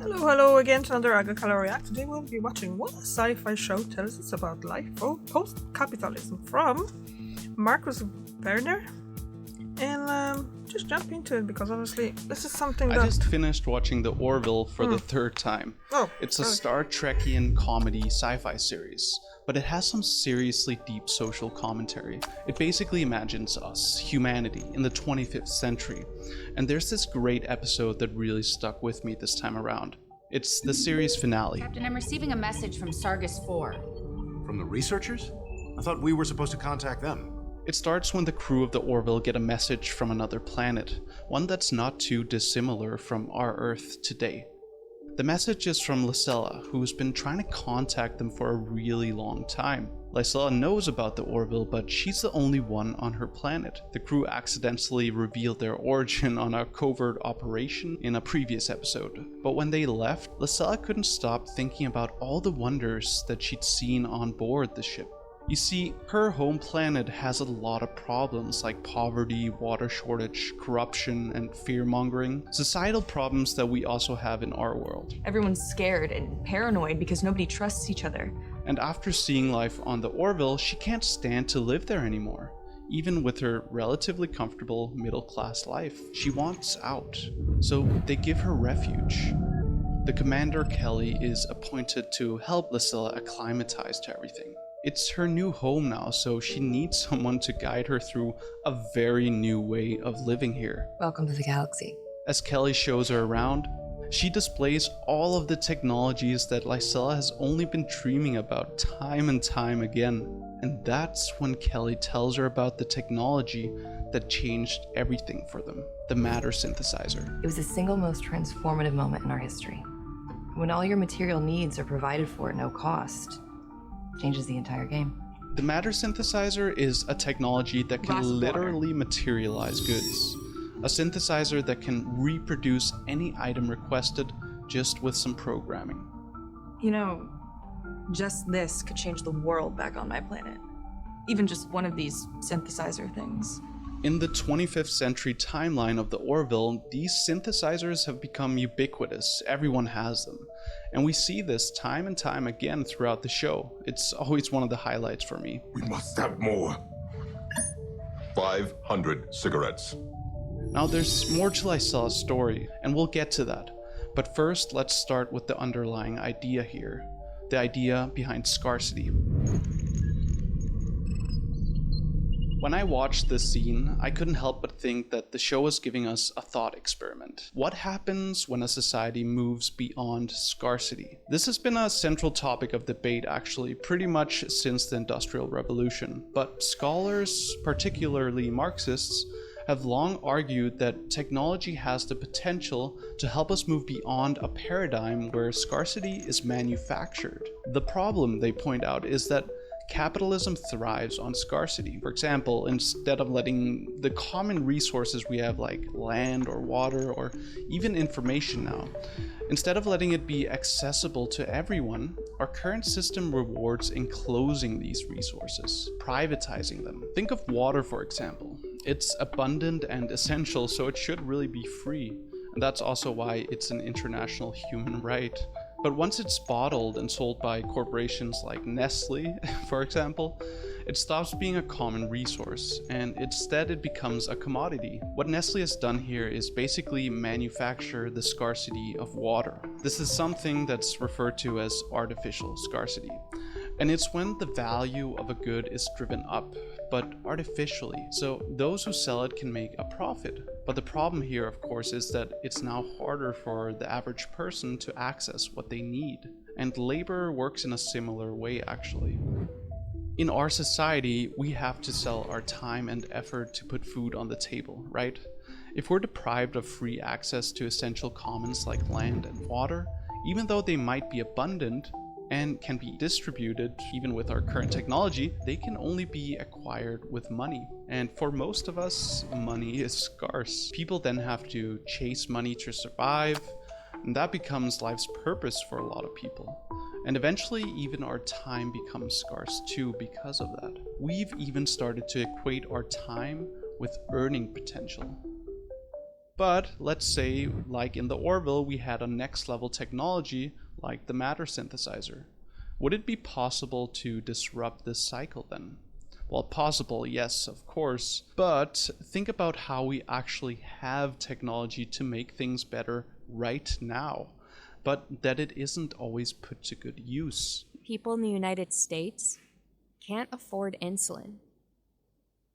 Hello again to another Agricultural React. Today we'll be watching what a sci-fi show tells us about life post-capitalism from Marcus Werner. And just jump into it because obviously this is something that... I just finished watching the Orville for the third time. It's a Star Trekian comedy sci-fi series, but it has some seriously deep social commentary. It basically imagines us, humanity, in the 25th century. And there's this great episode that really stuck with me this time around. It's the series finale. Captain, I'm receiving a message from Sargus 4. From the researchers? I thought we were supposed to contact them. It starts when the crew of the Orville get a message from another planet, one that's not too dissimilar from our Earth today. The message is from Lysella, who's been trying to contact them for a really long time. Lysella knows about the Orville, but she's the only one on her planet. The crew accidentally revealed their origin on a covert operation in a previous episode. But when they left, Lysella couldn't stop thinking about all the wonders that she'd seen on board the ship. You see, her home planet has a lot of problems like poverty, water shortage, corruption, and fear-mongering. Societal problems that we also have in our world. Everyone's scared and paranoid because nobody trusts each other. And after seeing life on the Orville, she can't stand to live there anymore. Even with her relatively comfortable middle-class life, she wants out. So they give her refuge. The commander, Kelly, is appointed to help Lysella acclimatize to everything. It's her new home now, so she needs someone to guide her through a very new way of living here. Welcome to the galaxy. As Kelly shows her around, she displays all of the technologies that Lysella has only been dreaming about time and time again. And that's when Kelly tells her about the technology that changed everything for them, the matter synthesizer. It was the single most transformative moment in our history. When all your material needs are provided for at no cost, changes the entire game. The matter synthesizer is a technology that can literally materialize goods. A synthesizer that can reproduce any item requested just with some programming. You know, just this could change the world back on my planet. Even just one of these synthesizer things. In the 25th century timeline of the Orville, these synthesizers have become ubiquitous. Everyone has them. And we see this time and time again throughout the show. It's always one of the highlights for me. We must have more. 500 cigarettes. Now there's more to Lysella's story, and we'll get to that. But first, let's start with the underlying idea here. The idea behind scarcity. When I watched this scene, I couldn't help but think that the show is giving us a thought experiment. What happens when a society moves beyond scarcity? This has been a central topic of debate actually pretty much since the Industrial Revolution, but scholars, particularly Marxists, have long argued that technology has the potential to help us move beyond a paradigm where scarcity is manufactured. The problem, they point out, is that capitalism thrives on scarcity. For example, instead of letting the common resources we have like land or water or even information now, instead of letting it be accessible to everyone, our current system rewards enclosing these resources, privatizing them. Think of water, for example. It's abundant and essential, so it should really be free. And that's also why it's an international human right. But once it's bottled and sold by corporations like Nestle, for example, it stops being a common resource, and instead it becomes a commodity. What Nestle has done here is basically manufacture the scarcity of water. This is something that's referred to as artificial scarcity. And it's when the value of a good is driven up, but artificially. So those who sell it can make a profit. But the problem here, of course, is that it's now harder for the average person to access what they need. And labor works in a similar way, actually. In our society, we have to sell our time and effort to put food on the table, right? If we're deprived of free access to essential commons like land and water, even though they might be abundant, and can be distributed even with our current technology, they can only be acquired with money. And for most of us, money is scarce. People then have to chase money to survive, and that becomes life's purpose for a lot of people. And eventually, even our time becomes scarce too because of that. We've even started to equate our time with earning potential. But let's say, like in the Orville, we had a next level technology like the matter synthesizer. Would it be possible to disrupt this cycle then? Well, possible, yes, of course, but think about how we actually have technology to make things better right now, but that it isn't always put to good use. People in the United States can't afford insulin.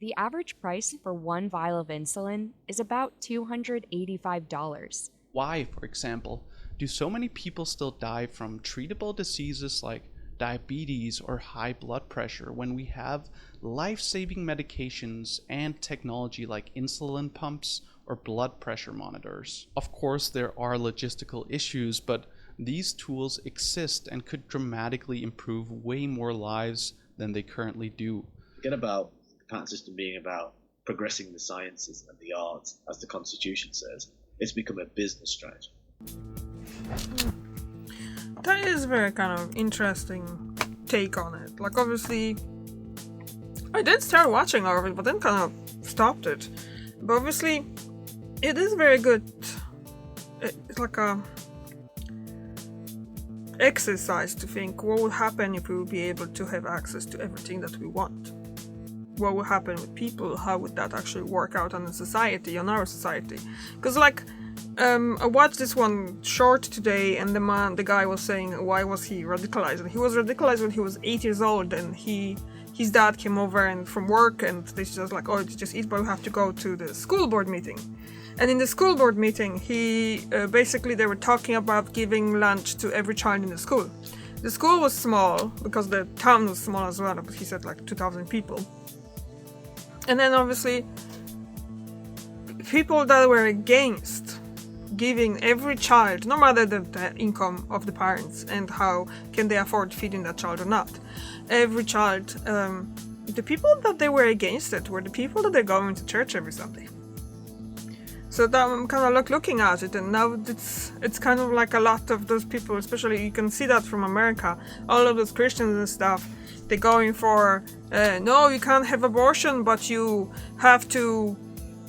The average price for one vial of insulin is about $285. Why, for example, do so many people still die from treatable diseases like diabetes or high blood pressure when we have life-saving medications and technology like insulin pumps or blood pressure monitors? Of course, there are logistical issues, but these tools exist and could dramatically improve way more lives than they currently do. Forget about the patent system being about progressing the sciences and the arts, as the Constitution says. It's become a business strategy. That is a very kind of interesting take on it. Like, obviously, I did start watching all of it, but then kind of stopped it. But obviously, it is very good. It's like a exercise to think what would happen if we would be able to have access to everything that we want. What would happen with people? How would that actually work out on the society, on our society? Because like, I watched this one short today, and the guy was saying why was he radicalized? And he was radicalized when he was 8 years old, and his dad came over and from work, and they just like, oh, it's just eat, but we have to go to the school board meeting. And in the school board meeting, he basically they were talking about giving lunch to every child in the school. The school was small because the town was small as well, but he said like 2,000 people. And then obviously, people that were against giving every child, no matter the income of the parents and how can they afford feeding that child or not, every child, the people that they were against it were the people that are going to church every Sunday. So that I'm kind of like looking at it, and now it's kind of like a lot of those people, especially you can see that from America, all of those Christians and stuff, they're going for, no, you can't have abortion, but you have to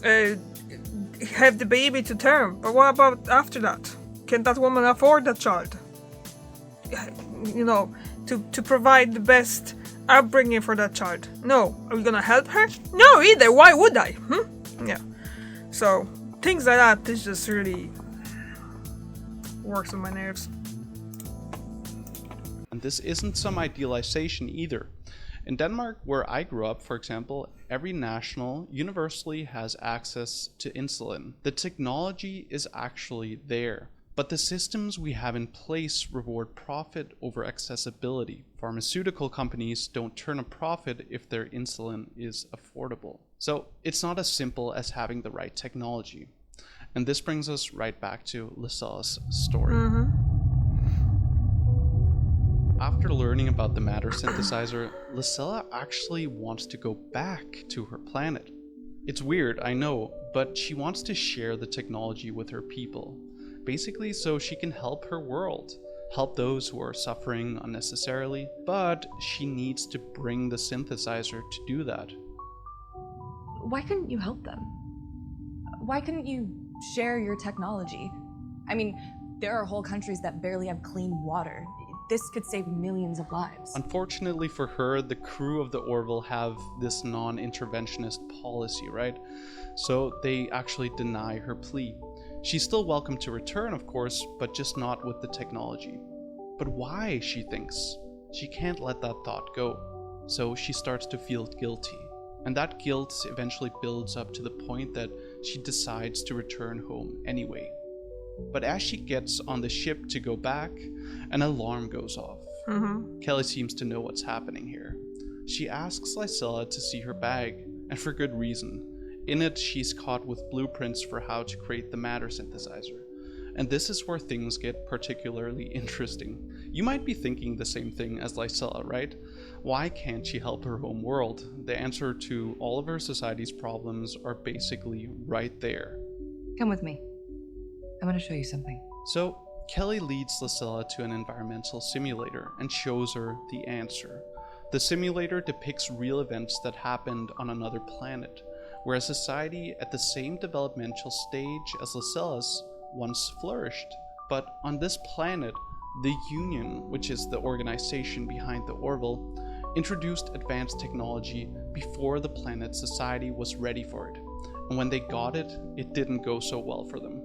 have the baby to term. But what about after that? Can that woman afford that child? You know, to provide the best upbringing for that child? No. Are we gonna help her? No, either. Why would I? Yeah. So things like that, this just really works on my nerves. And this isn't some idealization either. In Denmark, where I grew up, for example, every national universally has access to insulin. The technology is actually there, but the systems we have in place reward profit over accessibility. Pharmaceutical companies don't turn a profit if their insulin is affordable. So it's not as simple as having the right technology. And this brings us right back to Lucella's story. After learning about the matter synthesizer, Lucella actually wants to go back to her planet. It's weird, I know, but she wants to share the technology with her people. Basically so she can help her world, help those who are suffering unnecessarily, but she needs to bring the synthesizer to do that. Why couldn't you help them? Why couldn't you share your technology? I mean, there are whole countries that barely have clean water. This could save millions of lives. Unfortunately for her, the crew of the Orville have this non-interventionist policy, right? So they actually deny her plea. She's still welcome to return, of course, but just not with the technology. But why, she thinks? She can't let that thought go. So she starts to feel guilty. And that guilt eventually builds up to the point that she decides to return home anyway. But as she gets on the ship to go back, an alarm goes off. Kelly seems to know what's happening here. She asks Lucella to see her bag, and for good reason. In it, she's caught with blueprints for how to create the matter synthesizer. And this is where things get particularly interesting. You might be thinking the same thing as Lucella, right? Why can't she help her home world? The answer to all of her society's problems are basically right there. Come with me. I want to show you something. So, Kelly leads Lucella to an environmental simulator and shows her the answer. The simulator depicts real events that happened on another planet, where a society at the same developmental stage as Lacella's once flourished. But on this planet, the Union, which is the organization behind the Orville, introduced advanced technology before the planet's society was ready for it. And when they got it, it didn't go so well for them.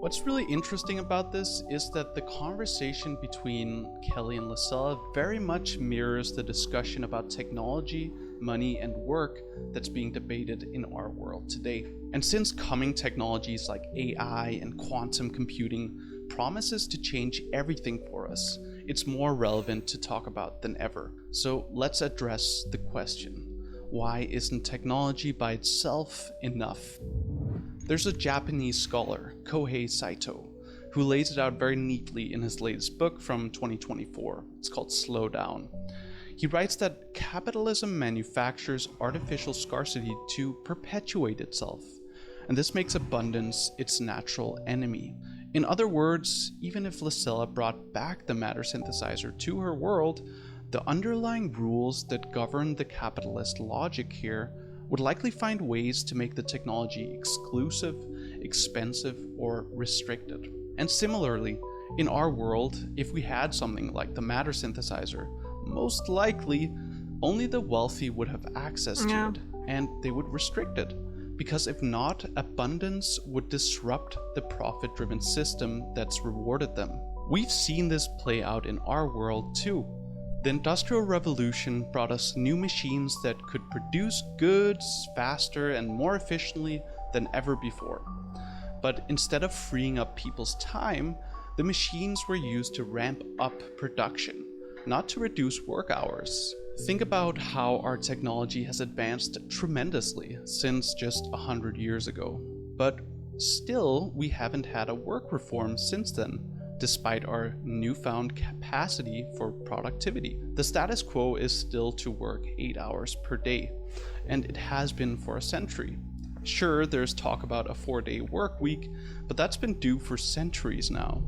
What's really interesting about this is that the conversation between Kelly and Lacella very much mirrors the discussion about technology, money, and work that's being debated in our world today. And since coming technologies like AI and quantum computing promises to change everything for us, it's more relevant to talk about than ever. So let's address the question: why isn't technology by itself enough? There's a Japanese scholar, Kohei Saito, who lays it out very neatly in his latest book from 2024. It's called Slow Down. He writes that capitalism manufactures artificial scarcity to perpetuate itself, and this makes abundance its natural enemy. In other words, even if Lacella brought back the matter synthesizer to her world, the underlying rules that govern the capitalist logic here would likely find ways to make the technology exclusive, expensive, or restricted. And similarly, in our world, if we had something like the matter synthesizer, most likely only the wealthy would have access to it, and they would restrict it. Because if not, abundance would disrupt the profit-driven system that's rewarded them. We've seen this play out in our world too. The Industrial Revolution brought us new machines that could produce goods faster and more efficiently than ever before. But instead of freeing up people's time, the machines were used to ramp up production, not to reduce work hours. Think about how our technology has advanced tremendously since just 100 years ago. But still, we haven't had a work reform since then, despite our newfound capacity for productivity. The status quo is still to work 8 hours per day, and it has been for a century. Sure, there's talk about a 4-day work week, but that's been due for centuries now.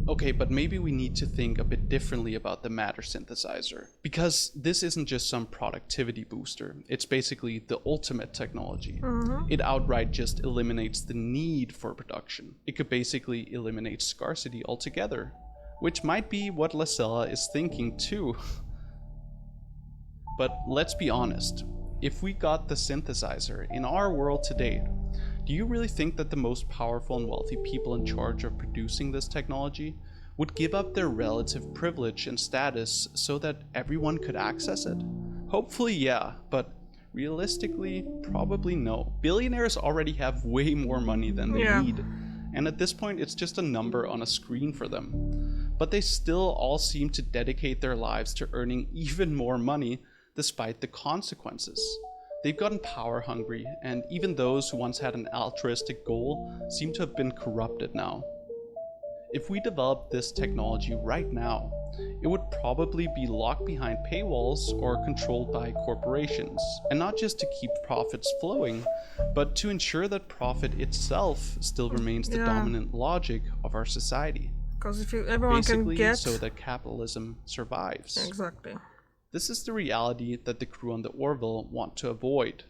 Okay, but maybe we need to think a bit differently about the matter synthesizer, because this isn't just some productivity booster, it's basically the ultimate technology. It outright just eliminates the need for production. It could basically eliminate scarcity altogether, which might be what Lacella is thinking too. But let's be honest, if we got the synthesizer in our world today, do you really think that the most powerful and wealthy people in charge of producing this technology would give up their relative privilege and status so that everyone could access it? Hopefully, yeah, but realistically, probably no. Billionaires already have way more money than they need, and at this point, it's just a number on a screen for them. But they still all seem to dedicate their lives to earning even more money despite the consequences. They've gotten power hungry, and even those who once had an altruistic goal seem to have been corrupted now. If we developed this technology right now, it would probably be locked behind paywalls or controlled by corporations. And not just to keep profits flowing, but to ensure that profit itself still remains the dominant logic of our society. Because if everyone basically, can get... so that capitalism survives. Exactly. This is the reality that the crew on the Orville want to avoid,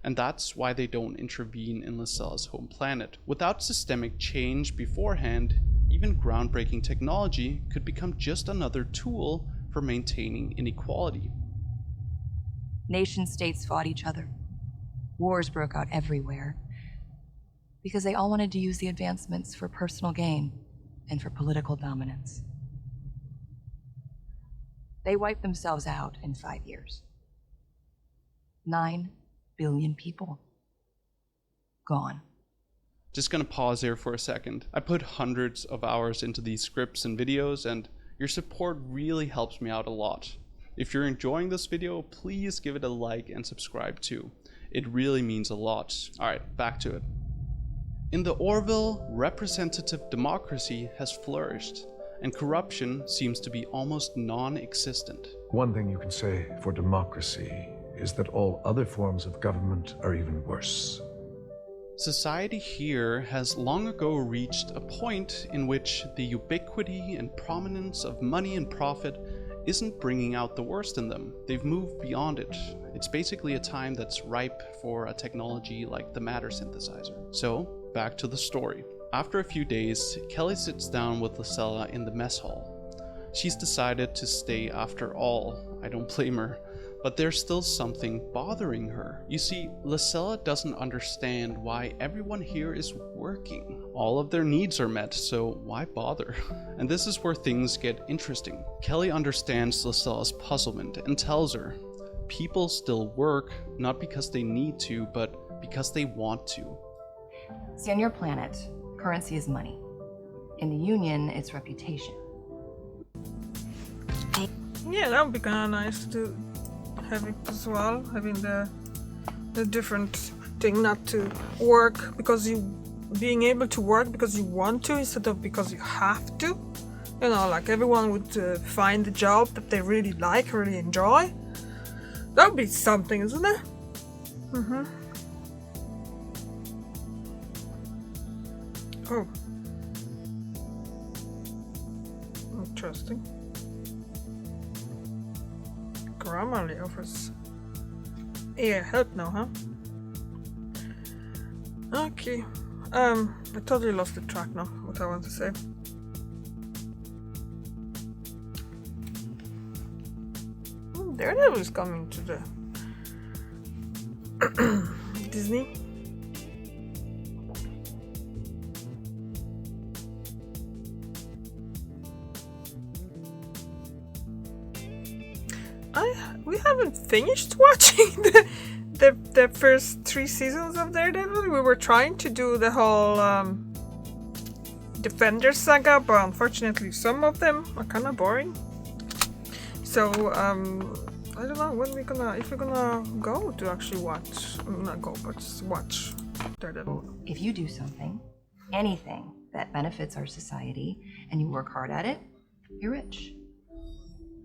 and that's why they don't intervene in Lacella's home planet. Without systemic change beforehand, even groundbreaking technology could become just another tool for maintaining inequality. Nation-states fought each other. Wars broke out everywhere, because they all wanted to use the advancements for personal gain and for political dominance. They wiped themselves out in 5 years. 9 billion people. Gone. Just gonna pause here for a second. I put hundreds of hours into these scripts and videos, and your support really helps me out a lot. If you're enjoying this video, please give it a like and subscribe too. It really means a lot. Alright, back to it. In the Orville, representative democracy has flourished, and corruption seems to be almost non-existent. One thing you can say for democracy is that all other forms of government are even worse. Society here has long ago reached a point in which the ubiquity and prominence of money and profit isn't bringing out the worst in them. They've moved beyond it. It's basically a time that's ripe for a technology like the matter synthesizer. So, back to the story. After a few days, Kelly sits down with Lucella in the mess hall. She's decided to stay after all. I don't blame her. But there's still something bothering her. You see, Lucella doesn't understand why everyone here is working. All of their needs are met, so why bother? And this is where things get interesting. Kelly understands Lucella's puzzlement and tells her, people still work, not because they need to, but because they want to. See, on your planet, currency is money. In the Union, it's reputation. Yeah, that would be kind of nice to have it as well, having the different thing, not to work because you, being able to work because you want to instead of because you have to. You know, like everyone would find a job that they really like, really enjoy. That would be something, isn't it? Mm-hmm. Oh. Interesting. Grammarly offers AI help now, huh? Okay. I totally lost the track now, what I want to say. Daredevil is coming to the Disney. We haven't finished watching the first 3 seasons of Daredevil. We were trying to do the whole Defender saga, but unfortunately some of them are kind of boring. So I don't know when if we're gonna go to actually watch, not go, but just watch Daredevil. If you do something, anything that benefits our society, and you work hard at it, you're rich.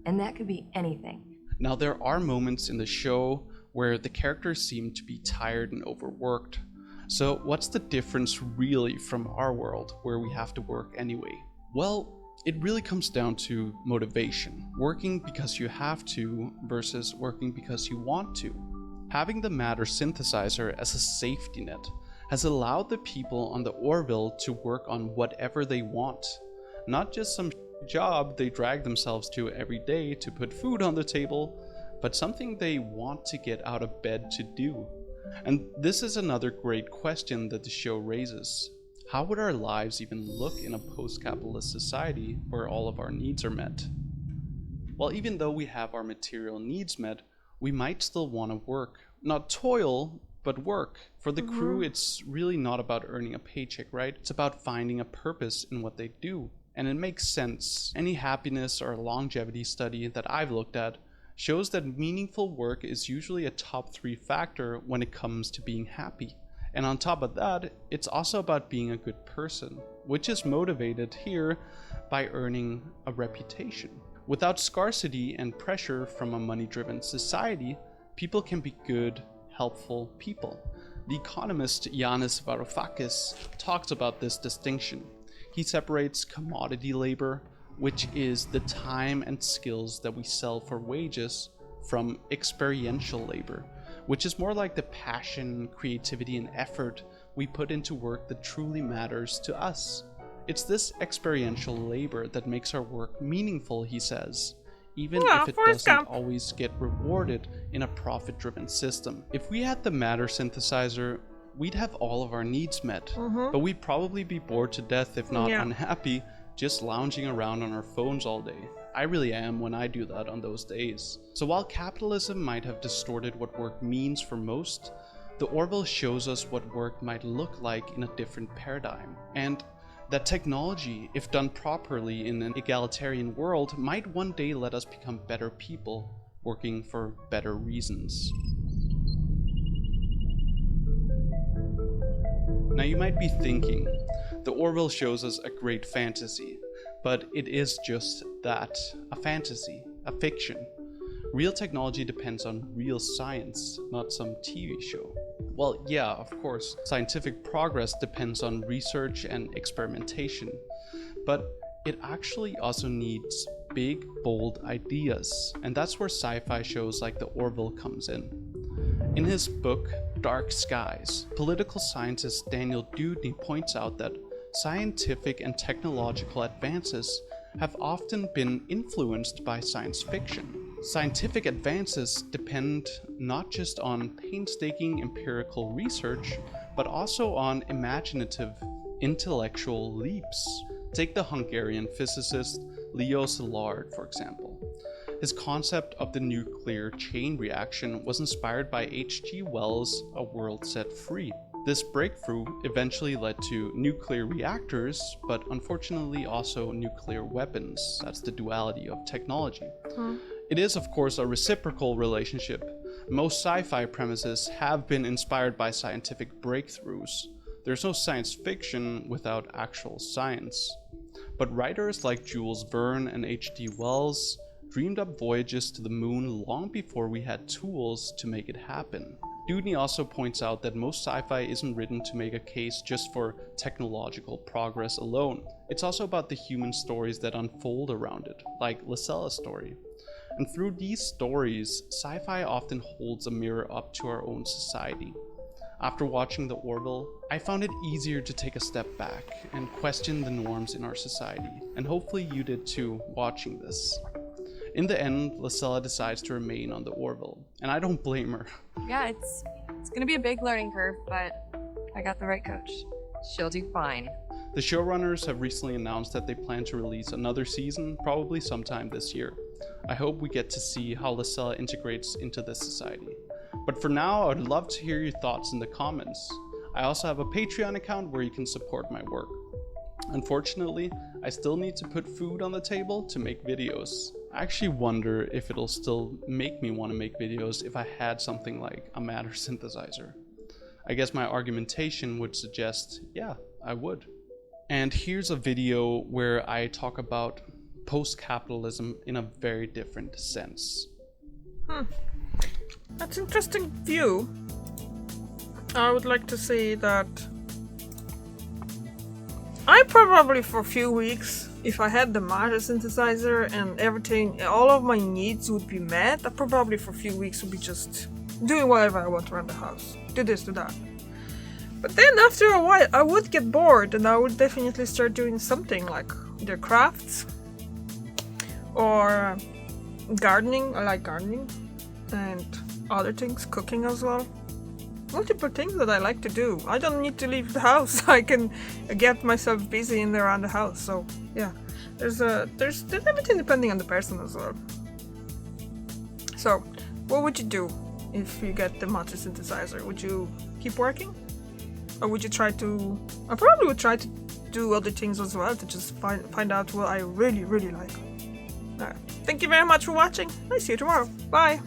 And that could be anything. Now, there are moments in the show where the characters seem to be tired and overworked. So what's the difference really from our world, where we have to work anyway? Well, it really comes down to motivation. Working because you have to versus working because you want to. Having the matter synthesizer as a safety net has allowed the people on the Orville to work on whatever they want. Not just some job they drag themselves to every day to put food on the table, but something they want to get out of bed to do. And this is another great question that the show raises. How would our lives even look in a post-capitalist society where all of our needs are met? Well, even though we have our material needs met, we might still want to work. Not toil, but work. For the crew, it's really not about earning a paycheck, right? It's about finding a purpose in what they do. And it makes sense. Any happiness or longevity study that I've looked at shows that meaningful work is usually a top 3 factor when it comes to being happy. And on top of that, it's also about being a good person, which is motivated here by earning a reputation. Without scarcity and pressure from a money-driven society, people can be good, helpful people. The economist Yanis Varoufakis talks about this distinction. He separates commodity labor, which is the time and skills that we sell for wages, from experiential labor, which is more like the passion, creativity, and effort we put into work that truly matters to us. It's this experiential labor that makes our work meaningful, he says, even if it doesn't always get rewarded in a profit-driven system. If we had the matter synthesizer, we'd have all of our needs met, but we'd probably be bored to death, if not unhappy, just lounging around on our phones all day. I really am when I do that on those days. So while capitalism might have distorted what work means for most, the Orville shows us what work might look like in a different paradigm. And that technology, if done properly in an egalitarian world, might one day let us become better people, working for better reasons. Now you might be thinking, the Orville shows us a great fantasy, but it is just that, a fantasy, a fiction. Real technology depends on real science, not some TV show. Well, yeah, of course, scientific progress depends on research and experimentation, but it actually also needs big, bold ideas, and that's where sci-fi shows like The Orville comes in. In his book, Dark Skies, political scientist Daniel Dewdney points out that scientific and technological advances have often been influenced by science fiction. Scientific advances depend not just on painstaking empirical research, but also on imaginative intellectual leaps. Take the Hungarian physicist Leo Szilard, for example. His concept of the nuclear chain reaction was inspired by H.G. Wells' A World Set Free. This breakthrough eventually led to nuclear reactors, but unfortunately also nuclear weapons. That's the duality of technology. It is, of course, a reciprocal relationship. Most sci-fi premises have been inspired by scientific breakthroughs. There's no science fiction without actual science. But writers like Jules Verne and H.G. Wells dreamed up voyages to the moon long before we had tools to make it happen. Dewdney also points out that most sci-fi isn't written to make a case just for technological progress alone. It's also about the human stories that unfold around it, like Lacella's story. And through these stories, sci-fi often holds a mirror up to our own society. After watching The Orville, I found it easier to take a step back and question the norms in our society, and hopefully you did too watching this. In the end, Lacella decides to remain on The Orville, and I don't blame her. Yeah, it's gonna be a big learning curve, but I got the right coach. She'll do fine. The showrunners have recently announced that they plan to release another season, probably sometime this year. I hope we get to see how Lacella integrates into this society. But for now, I would love to hear your thoughts in the comments. I also have a Patreon account where you can support my work. Unfortunately, I still need to put food on the table to make videos. I actually wonder if it'll still make me want to make videos if I had something like a matter synthesizer. I guess my argumentation would suggest, yeah, I would. And here's a video where I talk about post-capitalism in a very different sense. That's an interesting view. I would like to say that I probably for a few weeks, if I had the matter synthesizer and everything, all of my needs would be met, I probably for a few weeks would be just doing whatever I want around the house. Do this, do that. But then after a while, I would get bored and I would definitely start doing something like either crafts or gardening. I like gardening and other things, cooking as well. Multiple things that I like to do. I don't need to leave the house. I can get myself busy in and around the house. So yeah, there's everything depending on the person as well. So what would you do if you get the matter synthesizer? Would you keep working? Or would you try to... I probably would try to do other things as well to just find out what I really, really like. Alright. Thank you very much for watching. I'll see you tomorrow. Bye!